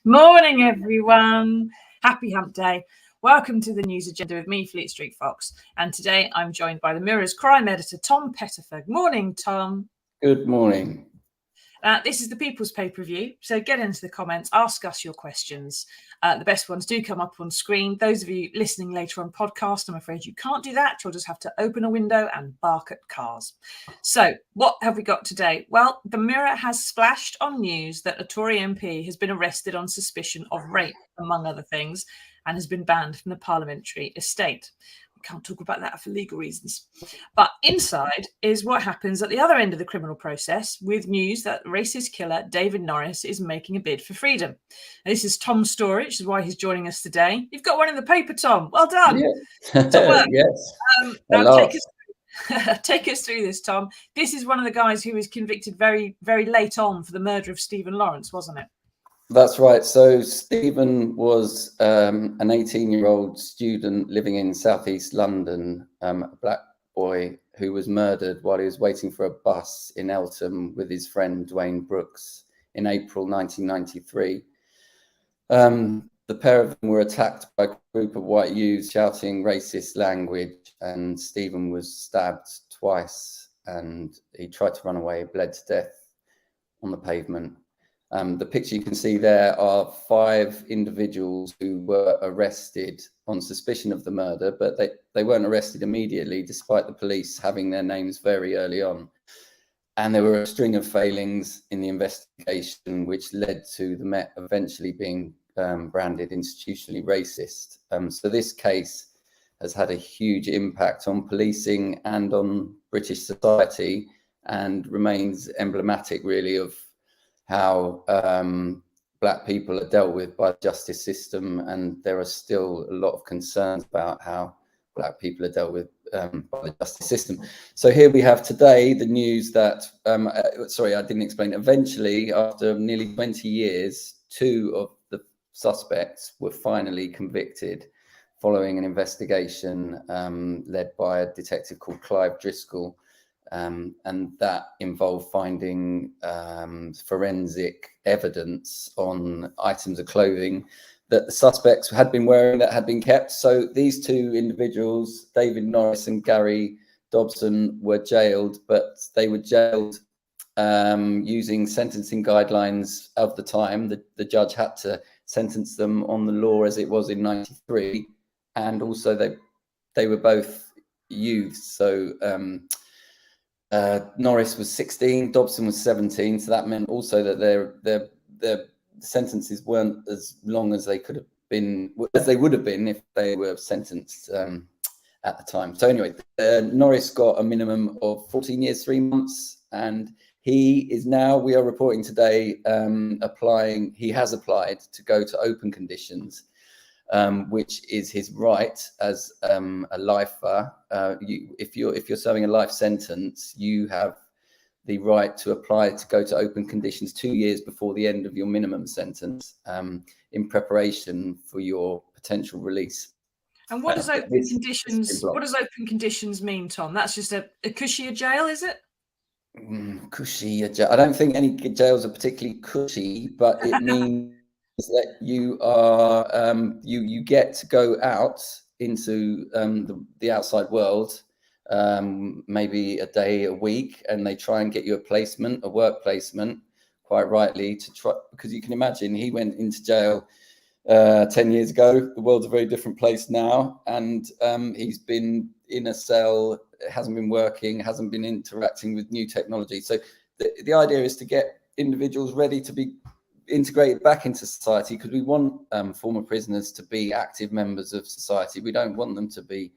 Morning, everyone. Happy hump day. Welcome to the news agenda with me, Fleet Street Fox. And today I'm joined by the Mirror's crime editor, Tom Pettifor. Morning, Tom. Good morning. This is the People's Pay-Per-View, so get into the comments, ask us your questions. The best ones do come up on screen. Those of you listening later on podcast, I'm afraid you can't do that. You'll just have to open a window and bark at cars. So what have we got today? Well, the Mirror has splashed on news that a Tory MP has been arrested on suspicion of rape, among other things, and has been banned from the parliamentary estate. Can't talk about that for legal reasons. But inside is what happens at the other end of the criminal process, with news that racist killer David Norris is making a bid for freedom. And this is Tom's story, which is why he's joining us today. You've got one in the paper, Tom. Well done. Yeah. Yes. Now take us through this, Tom. This is one of the guys who was convicted very, very late on for the murder of Stephen Lawrence, wasn't it? That's right. So Stephen was an 18-year-old student living in southeast London, a black boy who was murdered while he was waiting for a bus in Eltham with his friend Dwayne Brooks in April 1993. The pair of them were attacked by a group of white youths shouting racist language, and Stephen was stabbed twice, and he tried to run away, bled to death on the pavement. The picture you can see there are 5 individuals who were arrested on suspicion of the murder, but they weren't arrested immediately, despite the police having their names very early on. And there were a string of failings in the investigation, which led to the Met eventually being branded institutionally racist. So this case has had a huge impact on policing and on British society, and remains emblematic, really, of how black people are dealt with by the justice system, and there are still a lot of concerns about how black people are dealt with by the justice system. So here we have today the news that, sorry, I didn't explain. Eventually, after nearly 20 years, 2 of the suspects were finally convicted following an investigation led by a detective called Clive Driscoll. And that involved finding forensic evidence on items of clothing that the suspects had been wearing that had been kept. So these 2 individuals, David Norris and Gary Dobson, were jailed, but they were jailed using sentencing guidelines of the time. The judge had to sentence them on the law as it was in '93, and also they were both youths. So Norris was 16, Dobson was 17, so that meant also that their sentences weren't as long as they could have been, as they would have been if they were sentenced at the time. So anyway, Norris got a minimum of 14 years, 3 months, and he is now, we are reporting today, he has applied to go to open conditions, which is his right as a lifer. If you're serving a life sentence, you have the right to apply to go to open conditions 2 years before the end of your minimum sentence, in preparation for your potential release. And what does open conditions? What does open conditions mean, Tom? That's just a cushier jail, is it? Cushy jail. I don't think any jails are particularly cushy, but it means that you are you get to go out into the outside world, maybe a day, a week, and they try and get you a work placement, quite rightly, to try, because you can imagine he went into jail 10 years ago. The world's a very different place now, and he's been in a cell, hasn't been working, hasn't been interacting with new technology. So the idea is to get individuals ready to be integrated back into society, because we want former prisoners to be active members of society. We don't want them to be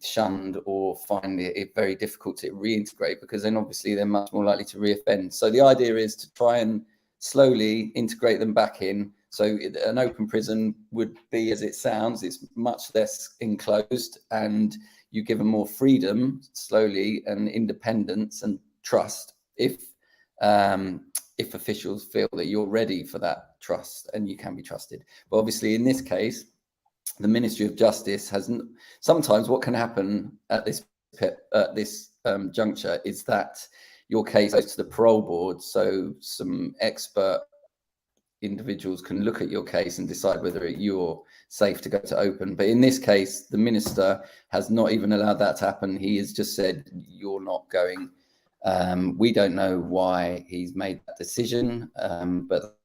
shunned or find it very difficult to reintegrate, because then obviously they're much more likely to reoffend. So the idea is to try and slowly integrate them back in. So an open prison would be, as it sounds, it's much less enclosed, and you give them more freedom slowly, and independence and trust, if officials feel that you're ready for that trust and you can be trusted. But obviously in this case, the Ministry of Justice sometimes what can happen at this juncture is that your case goes to the parole board, so some expert individuals can look at your case and decide whether you're safe to go to open. But in this case, the minister has not even allowed that to happen. He has just said, you're not going. We don't know why he's made that decision, but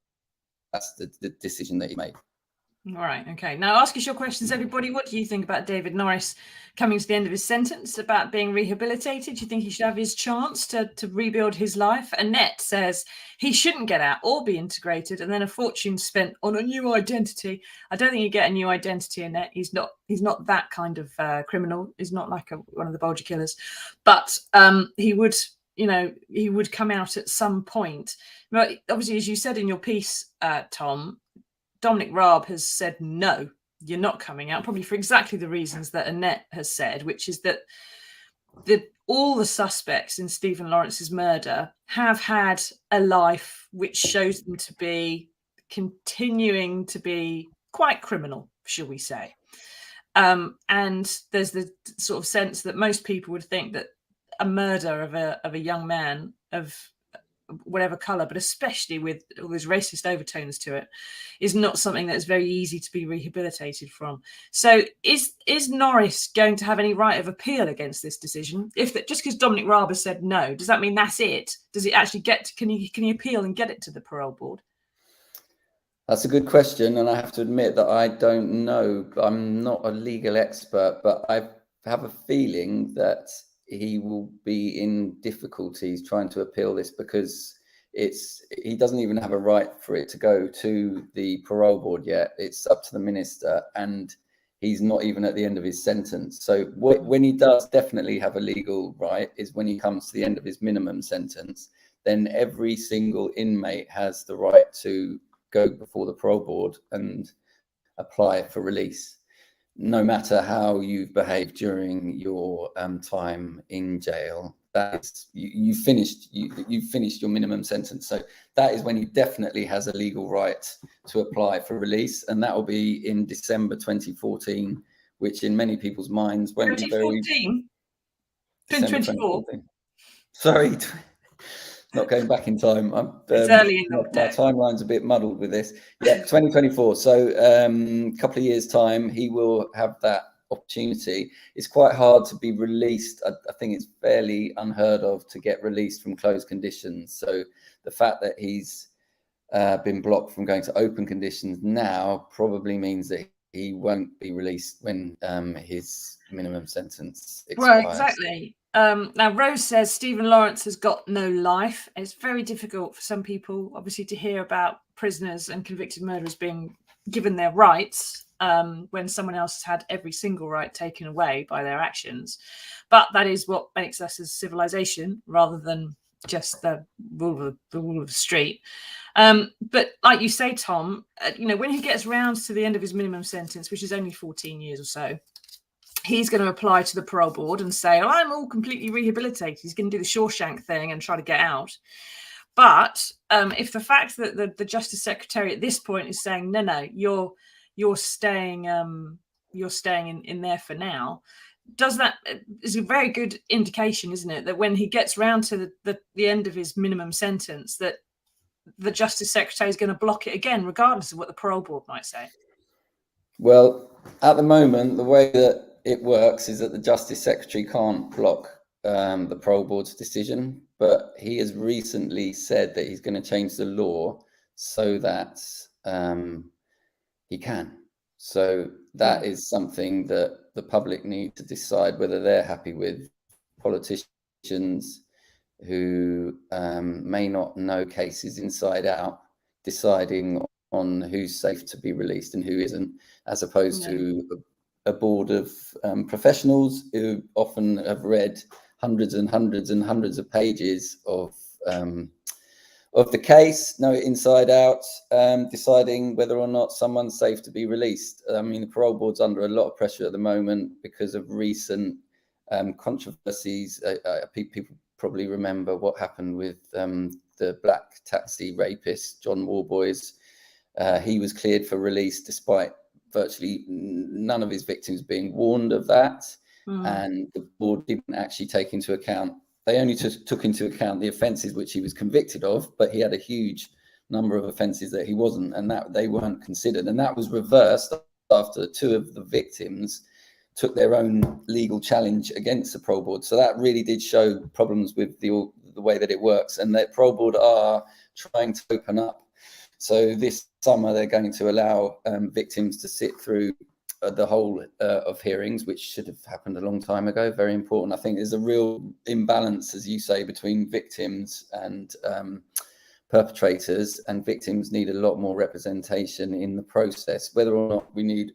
that's the decision that he made. All right. Okay. Now ask us your questions, everybody. What do you think about David Norris coming to the end of his sentence, about being rehabilitated? Do you think he should have his chance to rebuild his life? Annette says he shouldn't get out or be integrated, and then a fortune spent on a new identity. I don't think you get a new identity, Annette. He's not that kind of criminal. He's not like one of the Bulger killers, but he would come out at some point. But obviously, as you said in your piece, Tom, Dominic Raab has said, no, you're not coming out, probably for exactly the reasons that Annette has said, which is that all the suspects in Stephen Lawrence's murder have had a life which shows them to be continuing to be quite criminal, shall we say. And there's the sort of sense that most people would think that a murder of a young man of whatever color, but especially with all those racist overtones to it, is not something that is very easy to be rehabilitated from. So is Norris going to have any right of appeal against this decision? Just because Dominic Raab has said no, does that mean that's it? Does it actually can he appeal and get it to the parole board? That's a good question, and I have to admit that I don't know. I'm not a legal expert, but I have a feeling that he will be in difficulties trying to appeal this, because he doesn't even have a right for it to go to the parole board yet. It's up to the minister, and he's not even at the end of his sentence. So when he does definitely have a legal right is when he comes to the end of his minimum sentence. Then every single inmate has the right to go before the parole board and apply for release, no matter how you've behaved during your time in jail. That is, you've finished your minimum sentence. So that is when he definitely has a legal right to apply for release, and that will be in December 2014, which in many people's minds won't be very. 2024. Sorry. Not going back in time. It's early in my timeline's a bit muddled with this. Yeah, 2024. So a couple of years' time, he will have that opportunity. It's quite hard to be released. I think it's fairly unheard of to get released from closed conditions. So the fact that he's been blocked from going to open conditions now probably means that he won't be released when his minimum sentence expires. Well, exactly. Now, Rose says Stephen Lawrence has got no life. It's very difficult for some people, obviously, to hear about prisoners and convicted murderers being given their rights when someone else has had every single right taken away by their actions. But that is what makes us as civilization, rather than just the rule of the street. But like you say, Tom, when he gets round to the end of his minimum sentence, which is only 14 years or so, he's going to apply to the parole board and say, I'm all completely rehabilitated. He's going to do the Shawshank thing and try to get out. But if the fact that the Justice Secretary at this point is saying, no, you're staying in there for now, is a very good indication, isn't it, that when he gets round to the end of his minimum sentence, that the Justice Secretary is going to block it again, regardless of what the parole board might say. Well, at the moment, the way that it works is that the Justice Secretary can't block the parole board's decision, but he has recently said that he's going to change the law so that he can. So that is something that the public need to decide whether they're happy with. Politicians who may not know cases inside out deciding on who's safe to be released and who isn't, as opposed to a board of professionals who often have read hundreds and hundreds and hundreds of pages of the case, know it inside out, deciding whether or not someone's safe to be released. I mean, the parole board's under a lot of pressure at the moment because of recent controversies. People probably remember what happened with the black taxi rapist, John Warboys. He was cleared for release despite virtually none of his victims being warned of that. And the board didn't actually take into account, they only took into account the offences which he was convicted of, but he had a huge number of offences that he wasn't, and that they weren't considered. And that was reversed after two of the victims took their own legal challenge against the parole board. So that really did show problems with the way that it works, and that parole board are trying to open up. So this summer they're going to allow victims to sit through the whole of hearings, which should have happened a long time ago. Very important. I think there's a real imbalance, as you say, between victims and perpetrators, and victims need a lot more representation in the process. Whether or not we need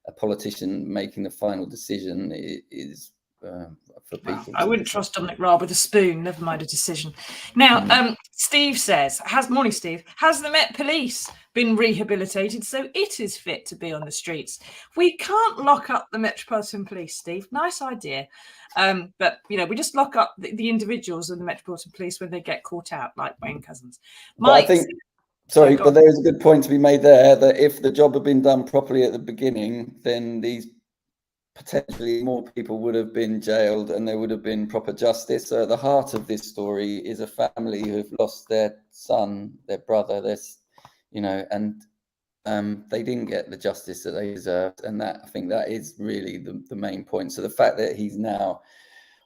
a politician making the final decision is for people. I wouldn't trust Dominic Raab with a spoon, never mind a decision. Now, Steve says, morning Steve, has the Met Police been rehabilitated so it is fit to be on the streets? We can't lock up the Metropolitan Police, Steve. Nice idea. But, we just lock up the individuals of the Metropolitan Police when they get caught out, like Wayne Couzens. Mike, but there is a good point to be made there, that if the job had been done properly at the beginning, then these potentially more people would have been jailed and there would have been proper justice. So at the heart of this story is a family who've lost their son, their brother, and they didn't get the justice that they deserved. And that, I think that is really the main point. So the fact that he's now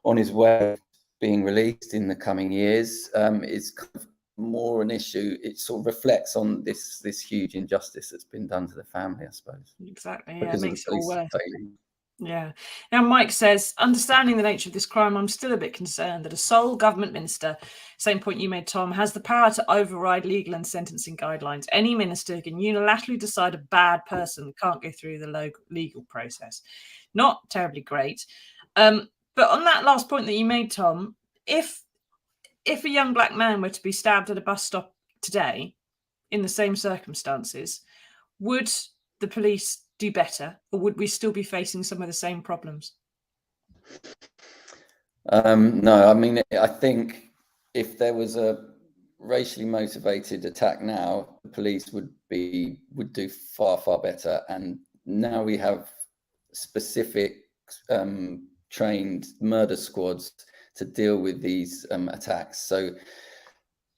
on his way to being released in the coming years is kind of more an issue. It sort of reflects on this huge injustice that's been done to the family, I suppose. Exactly. Yeah, it makes it all worse. Failing. Yeah. Now, Mike says, understanding the nature of this crime, I'm still a bit concerned that a sole government minister, same point you made, Tom, has the power to override legal and sentencing guidelines. Any minister can unilaterally decide a bad person can't go through the legal process. Not terribly great. But on that last point that you made, Tom, if a young black man were to be stabbed at a bus stop today in the same circumstances, would the police do better, or would we still be facing some of the same problems? No, I mean, I think if there was a racially motivated attack now, the police would do far, far better. And now we have specific trained murder squads to deal with these attacks. So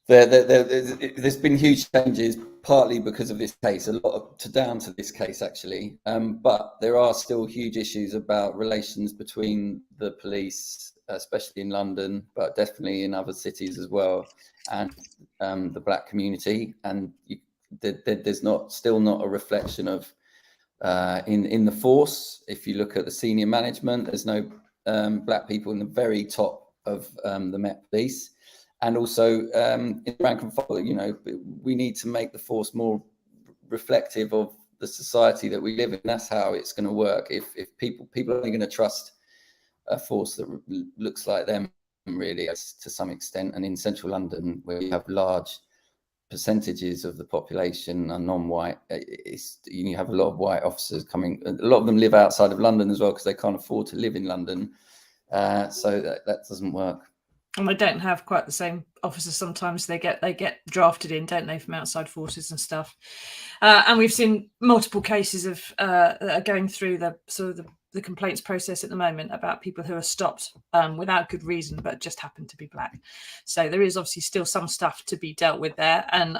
there's been huge changes, partly because of this case, a lot down to this case actually, but there are still huge issues about relations between the police, especially in London, but definitely in other cities as well, and the black community. And there's still not a reflection of in the force. If you look at the senior management, there's no black people in the very top of the Met Police. And also in rank and file, we need to make the force more reflective of the society that we live in. That's how it's going to work. If people are only going to trust a force that looks like them, really, to some extent. And in central London, where you have large percentages of the population are non-white, you have a lot of white officers coming. A lot of them live outside of London as well, because they can't afford to live in London. So that doesn't work. And they don't have quite the same officers. Sometimes they get drafted in, don't they, from outside forces and stuff. And we've seen multiple cases of that are going through the sort of the complaints process at the moment about people who are stopped without good reason, but just happen to be black. So there is obviously still some stuff to be dealt with there. And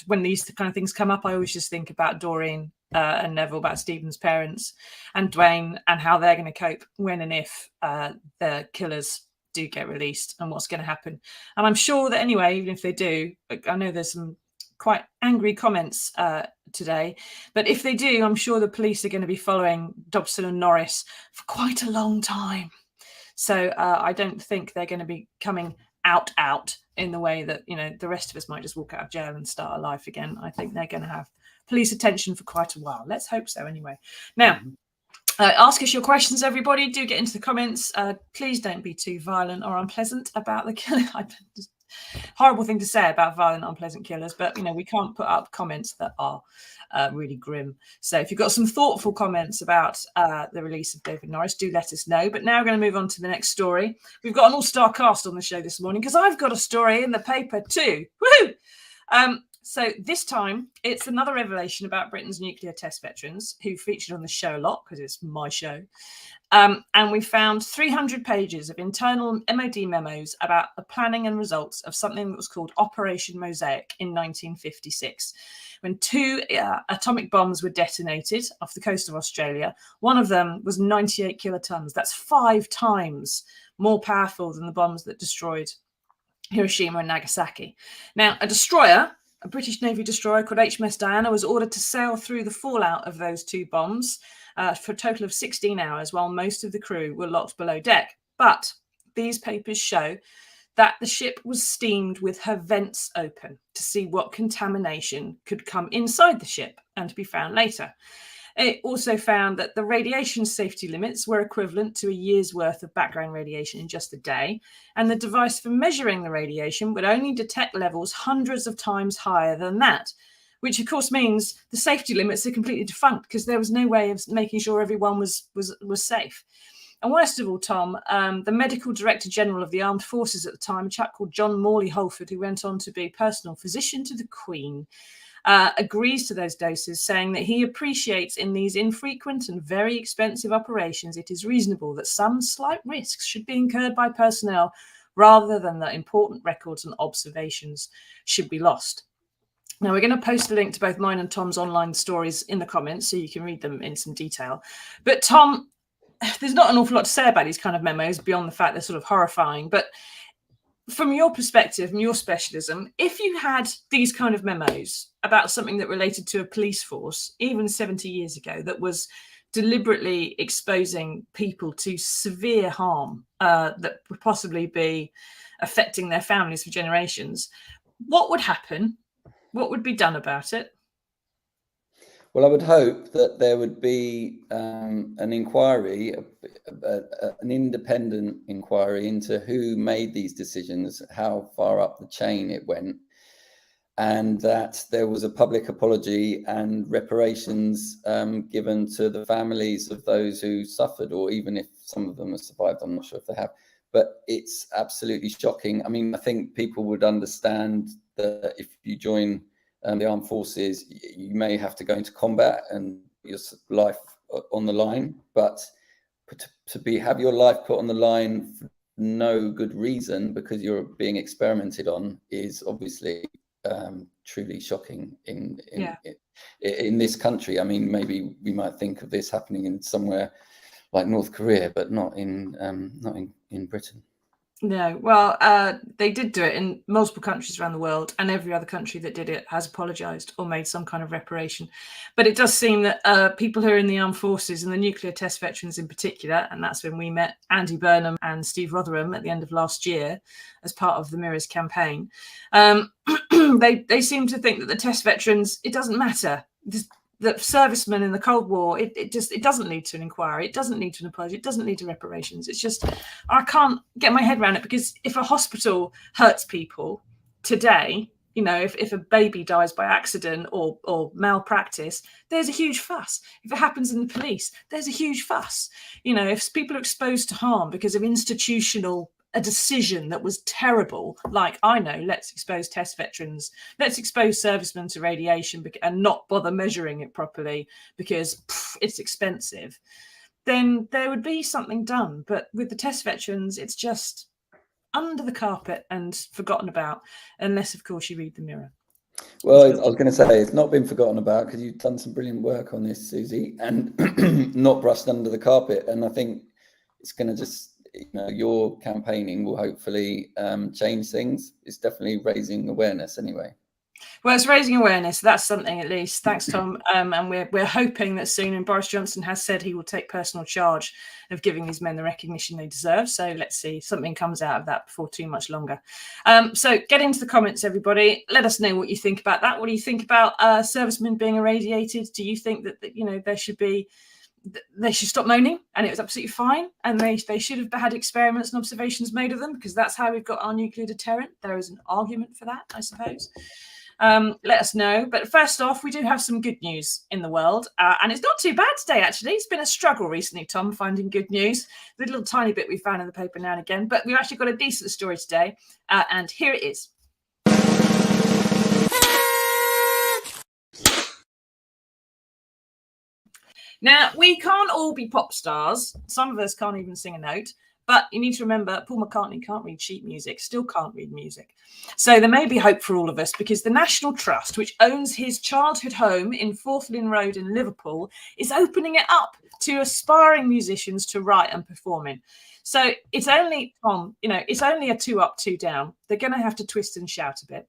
when these kind of things come up, I always just think about Doreen and Neville, about Stephen's parents, and Dwayne, and how they're going to cope when and if the killers do get released, and what's going to happen. And I'm sure that anyway, even if they do, I know there's some quite angry comments today, but if they do, I'm sure the police are going to be following Dobson and Norris for quite a long time. So I don't think they're going to be coming out in the way that, you know, the rest of us might just walk out of jail and start a life again. I think they're going to have police attention for quite a while. Let's hope so anyway. Now, ask us your questions, everybody. Do get into the comments. Please don't be too violent or unpleasant about the killing. Horrible thing to say about violent, unpleasant killers, but, you know, we can't put up comments that are really grim. So if you've got some thoughtful comments about the release of David Norris, do let us know. But now we're going to move on to the next story. We've got an all-star cast on the show this morning, because I've got a story in the paper too. Woohoo! So this time, it's another revelation about Britain's nuclear test veterans, who featured on the show a lot because it's my show. And we found 300 pages of internal MOD memos about the planning and results of something that was called Operation Mosaic in 1956, when 2 atomic bombs were detonated off the coast of Australia. One of them was 98 kilotons. That's 5 times more powerful than the bombs that destroyed Hiroshima and Nagasaki. Now, a destroyer, a British Navy destroyer called HMS Diana, was ordered to sail through the fallout of those 2 bombs for a total of 16 hours, while most of the crew were locked below deck. But these papers show that the ship was steamed with her vents open to see what contamination could come inside the ship and to be found later. It also found that the radiation safety limits were equivalent to a year's worth of background radiation in just a day, and the device for measuring the radiation would only detect levels hundreds of times higher than that, which of course means the safety limits are completely defunct, because there was no way of making sure everyone was safe. And worst of all, Tom, the medical director general of the armed forces at the time, a chap called John Morley Holford, who went on to be personal physician to the Queen, agrees to those doses, saying that he appreciates in these infrequent and very expensive operations, it is reasonable that some slight risks should be incurred by personnel rather than that important records and observations should be lost. Now, we're going to post a link to both mine and Tom's online stories in the comments so you can read them in some detail. But Tom, there's not an awful lot to say about these kind of memos beyond the fact they're sort of horrifying. But from your perspective, from your specialism, if you had these kind of memos about something that related to a police force, even 70 years ago, that was deliberately exposing people to severe harm that would possibly be affecting their families for generations, what would happen? What would be done about it? Well, I would hope that there would be an inquiry, an independent inquiry into who made these decisions, how far up the chain it went, and that there was a public apology and reparations given to the families of those who suffered, or even if some of them have survived, I'm not sure if they have. But it's absolutely shocking. I mean, I think people would understand that if you join the armed forces, you may have to go into combat and your life on the line, but to have your life put on the line for no good reason because you're being experimented on is obviously truly shocking in this country. I mean, maybe we might think of this happening in somewhere like North Korea, but not in Britain. No, well, they did do it in multiple countries around the world, and every other country that did it has apologised or made some kind of reparation. But it does seem that people who are in the armed forces and the nuclear test veterans in particular, and that's when we met Andy Burnham and Steve Rotherham at the end of last year as part of the Mirrors campaign, they seem to think that the test veterans, it doesn't matter the servicemen in the Cold War, it doesn't lead to an inquiry. It doesn't lead to an apology. It doesn't lead to reparations. It's just, I can't get my head around it, because if a hospital hurts people today, if a baby dies by accident or malpractice, there's a huge fuss. If it happens in the police, there's a huge fuss. If people are exposed to harm because of a decision that was terrible, like, let's expose test veterans, let's expose servicemen to radiation and not bother measuring it properly because it's expensive, then there would be something done. But with the test veterans, it's just under the carpet and forgotten about, unless, of course, you read the Mirror. Well, I was going to say, it's not been forgotten about, because you've done some brilliant work on this, Susie, and not brushed under the carpet. And I think it's going to just, your campaigning will hopefully change things. It's definitely raising awareness anyway. Well, it's raising awareness. That's something, at least. Thanks, Tom. And we're hoping that soon. And Boris Johnson has said he will take personal charge of giving these men the recognition they deserve. So let's see, something comes out of that before too much longer. So get into the comments, everybody. Let us know what you think about that. What do you think about servicemen being irradiated? Do you think that they should stop moaning and it was absolutely fine, and they should have had experiments and observations made of them, because that's how we've got our nuclear deterrent? There is an argument for that, I suppose. Let us know. But first off, we do have some good news in the world, and it's not too bad today, actually. It's been a struggle recently, Tom, finding good news. The little tiny bit we found in the paper now and again, but we've actually got a decent story today, and here it is. Now, we can't all be pop stars. Some of us can't even sing a note. But you need to remember, Paul McCartney can't read sheet music, still can't read music. So there may be hope for all of us, because the National Trust, which owns his childhood home in Fourth Lynn Road in Liverpool, is opening it up to aspiring musicians to write and perform in. So it's only, Tom, it's only a 2 up, 2 down. They're going to have to twist and shout a bit.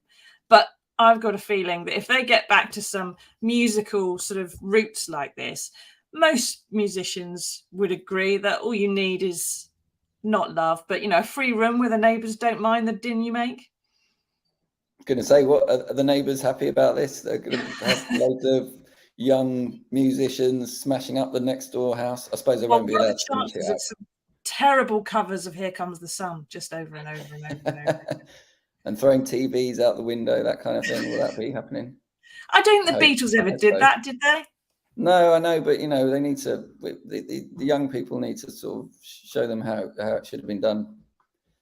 But I've got a feeling that if they get back to some musical sort of roots like this, most musicians would agree that all you need is not love, but a free room where the neighbours don't mind the din you make. I'm going to say, what are the neighbours happy about this? They're going to have loads of young musicians smashing up the next door house. I suppose they won't be allowed to smash it up. Some terrible covers of Here Comes the Sun, just over and over and over and over. And throwing TVs out the window, that kind of thing. Will that be happening? I don't think the Beatles ever did that, did they? No, I know, but they need to. The young people need to sort of show them how it should have been done.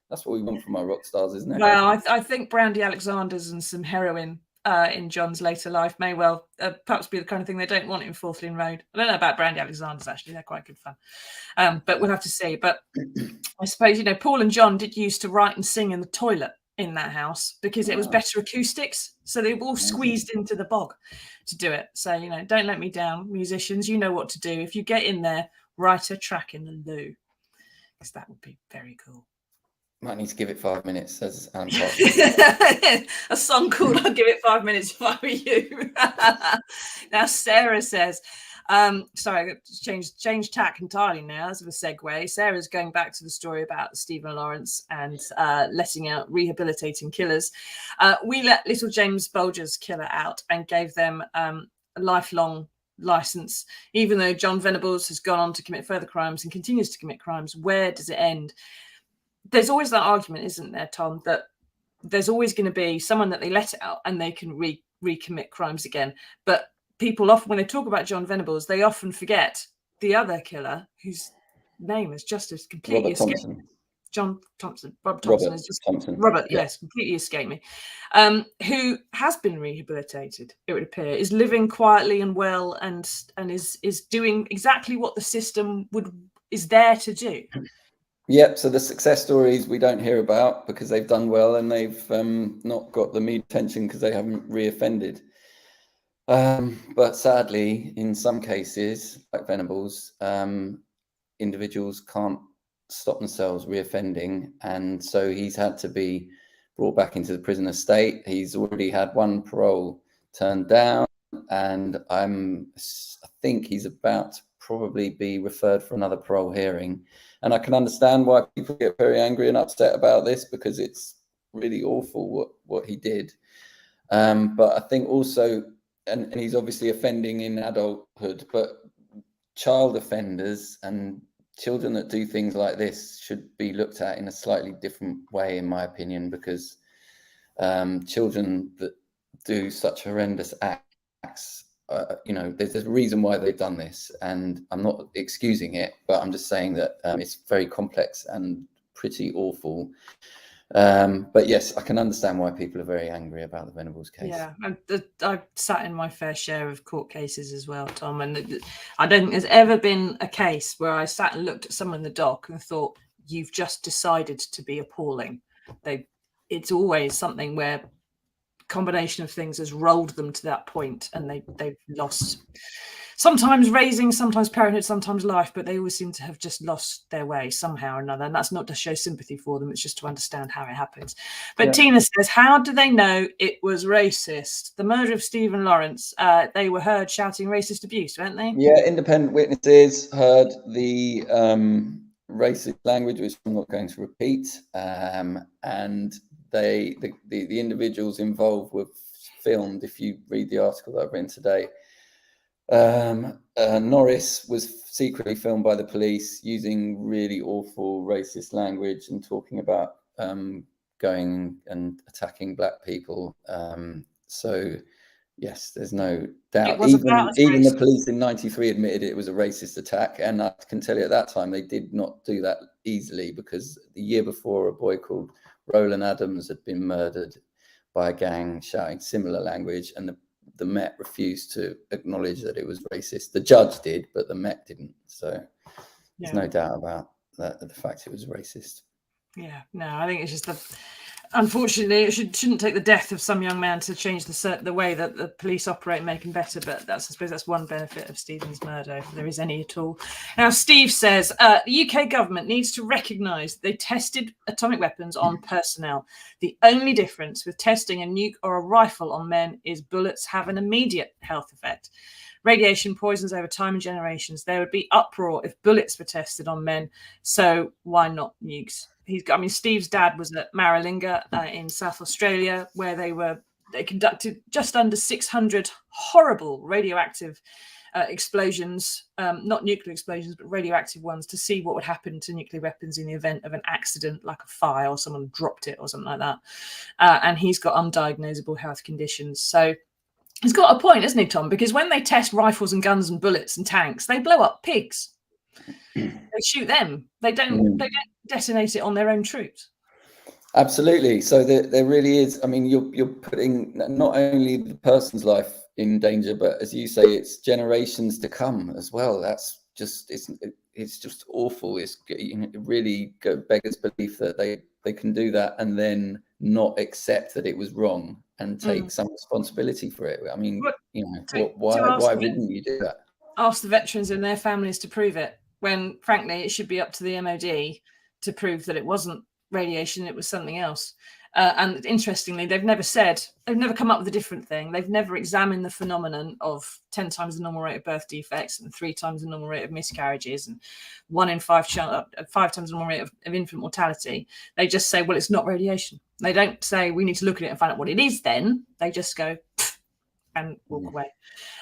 That's what we want from our rock stars, isn't it? Well, I think Brandy Alexander's and some heroin in John's later life may well perhaps be the kind of thing they don't want in Fourth Lynn Road. I don't know about Brandy Alexander's, actually. They're quite good fun. But we'll have to see. But I suppose, Paul and John did used to write and sing in the toilet in that house because it was better acoustics. So they all squeezed into the bog to do it. So, don't let me down, musicians. You know what to do. If you get in there, write a track in the loo, because that would be very cool. Might need to give it 5 minutes, says Alan A song called I'll Give It 5 Minutes If I Were You. Now, Sarah says, sorry, change tack entirely now as of a segue. Sarah's going back to the story about Stephen Lawrence and letting out rehabilitating killers. We let little James Bulger's killer out and gave them a lifelong license, even though John Venables has gone on to commit further crimes and continues to commit crimes. Where does it end? There's always that argument, isn't there, Tom, that there's always going to be someone that they let out and they can recommit crimes again. But people often, when they talk about John Venables, they often forget the other killer whose name is just as completely escaped. Rob Thompson has just completely escaped me. Who has been rehabilitated, it would appear, is living quietly and well, and is doing exactly what the system is there to do. Yep. So the success stories we don't hear about because they've done well and they've not got the media attention because they haven't reoffended. But sadly, in some cases, like Venables, individuals can't stop themselves reoffending, and so he's had to be brought back into the prisoner state. He's already had one parole turned down, and I think he's about to probably be referred for another parole hearing. And I can understand why people get very angry and upset about this, because it's really awful what he did. But I think also and he's obviously offending in adulthood, but child offenders and children that do things like this should be looked at in a slightly different way, in my opinion, because children that do such horrendous acts, there's a reason why they've done this, and I'm not excusing it, but I'm just saying that it's very complex and pretty awful. But yes, I can understand why people are very angry about the Venables case. Yeah, I've sat in my fair share of court cases as well, Tom, and I don't think there's ever been a case where I sat and looked at someone in the dock and thought, you've just decided to be appalling. It's always something where combination of things has rolled them to that point, and they've lost sometimes raising, sometimes parenthood, sometimes life, but they always seem to have just lost their way somehow or another. And that's not to show sympathy for them, it's just to understand how it happens. But yeah. Tina says, how do they know it was racist? The murder of Stephen Lawrence, they were heard shouting racist abuse, weren't they? Yeah, independent witnesses heard the racist language, which I'm not going to repeat, and the individuals involved were filmed. If you read the article that I've written today, Norris was secretly filmed by the police using really awful racist language and talking about going and attacking black people. So yes, there's no doubt. Even the police in '93 admitted it was a racist attack, and I can tell you at that time they did not do that easily, because the year before a boy called Roland Adams had been murdered by a gang shouting similar language, and the Met refused to acknowledge that it was racist. The judge did, but the Met didn't. So there's no doubt about that, the fact it was racist. Yeah, no, I think it's just unfortunately, it shouldn't take the death of some young man to change the way that the police operate and make them better. But I suppose that's one benefit of Stephen's murder, if there is any at all. Now, Steve says the UK government needs to recognise they tested atomic weapons on personnel. The only difference with testing a nuke or a rifle on men is bullets have an immediate health effect. Radiation poisons over time and generations. There would be uproar if bullets were tested on men. So why not nukes? Steve's dad was at Maralinga in South Australia, where they conducted just under 600 horrible radioactive explosions, not nuclear explosions, but radioactive ones, to see what would happen to nuclear weapons in the event of an accident, like a fire or someone dropped it or something like that. And he's got undiagnosable health conditions. So he's got a point, isn't he, Tom? Because when they test rifles and guns and bullets and tanks, they blow up pigs. They shoot them. They don't detonate it on their own troops. Absolutely. So there really is. I mean, you're putting not only the person's life in danger, but as you say, it's generations to come as well. That's just it's just awful. It really beggars belief that they can do that and then not accept that it was wrong and take some responsibility for it. I mean, why wouldn't you do that? Ask the veterans and their families to prove it, when frankly it should be up to the MOD to prove that it wasn't radiation, it was something else. And interestingly, they've never come up with a different thing. They've never examined the phenomenon of 10 times the normal rate of birth defects and 3 times the normal rate of miscarriages and 1 in 5 times the normal rate of infant mortality. They just say, well, it's not radiation. They don't say we need to look at it and find out what it is then. They just go and walk away.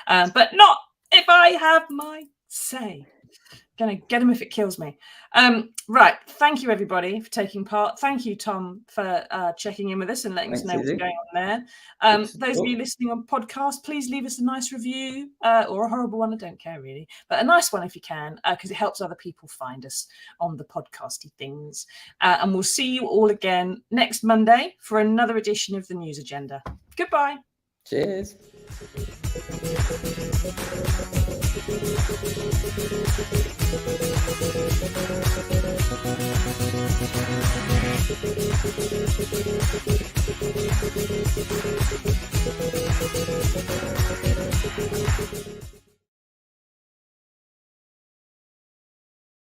But not if I have my say. Gonna get him if it kills me. Right. Thank you, everybody, for taking part. Thank you, Tom, for checking in with us and letting us know what's going on there. Those of you listening on podcast, please leave us a nice review or a horrible one. I don't care, really. But a nice one if you can, because it helps other people find us on the podcasty things. And we'll see you all again next Monday for another edition of the News Agenda. Goodbye. Cheers.